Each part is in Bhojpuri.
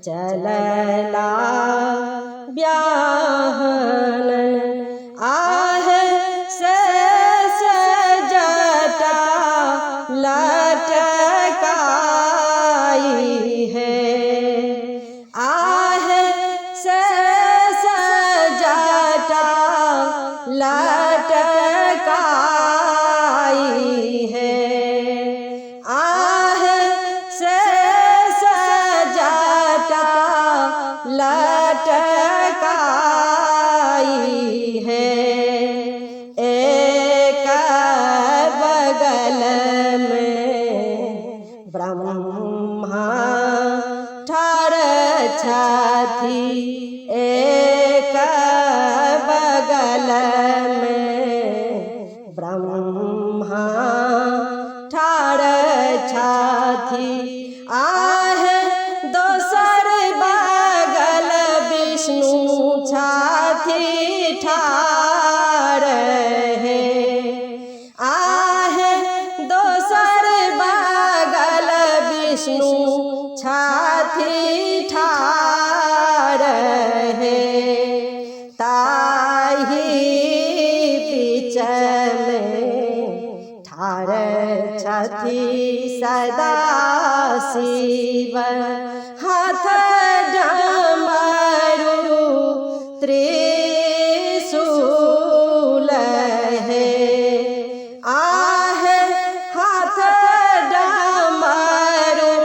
चलला ब्याहन आहे से जटा लटकाई है। आहे से जटा लटकाई है। आहे से जटा लटकाई है। एक बगल में ब्रह्मा ठाड़ छथि, एक बगल में ब्रह्मा ठाड़ छथि। आहे दोसर बगल विष्णु छथि ठाड़ है। आहे दोसर बगल विष्णु छथि ठाड़ है। ताहि बीच में ठाड़ छथि सदा शिव, हाथ डमरू त्रिशूल है। आहे हाथ डमरू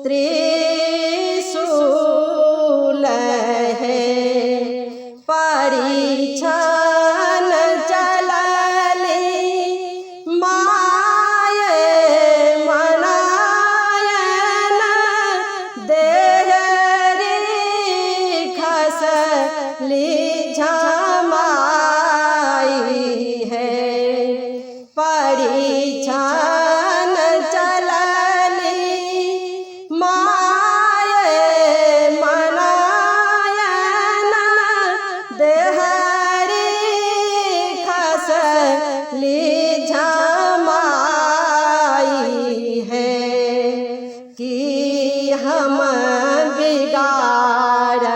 त्रिशूल है। परीक्षण चलली माये मनायन, देहरी खसली झमाई है। परीक्षण चलली माये मनायन, देहरी खसली झमाई है। कि हम बिगाड़ल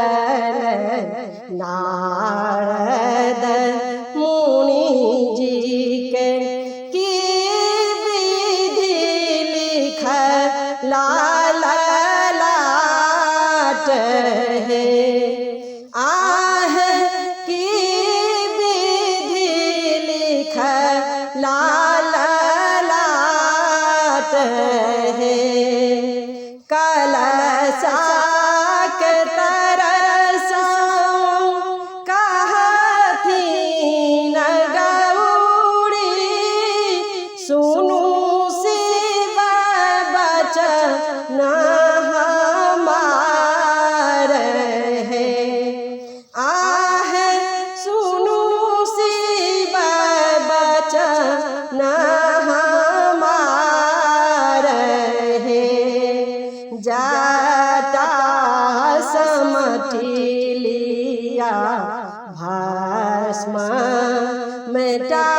नारद मुनि जी के, कि विधि लिखला ललाट है। आहे कि विधि लिखला ललाट है। कलशा के तरसो कहथिन गौरी, सुनु शिव बचन हमार है। आहे सुनु शिव बचन हमार है। जटा समटि लिया भस्म मिटा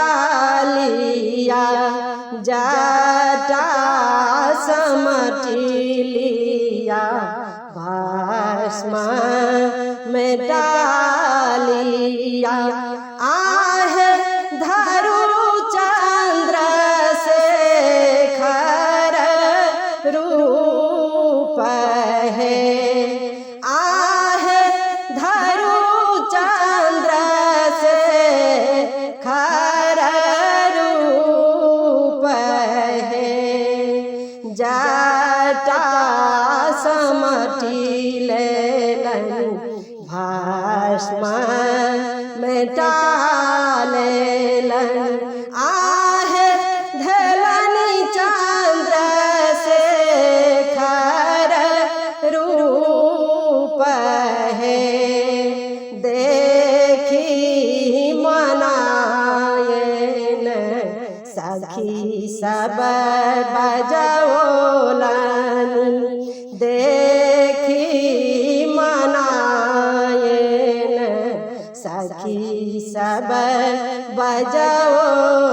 लिया। जटा समटि लिया भस्म मिटा लिया। आहे धरु चंद्र शेखर रूप है। आहे धरु चंद्र शेखर रूप है। जटा समटि लेलन भस्म मिटा लेलन। आहे धलन चंद्र शेखर रूप है। देखी मनायन सखी सब बजौलन, देखी मनायन सखी सब बजौलन।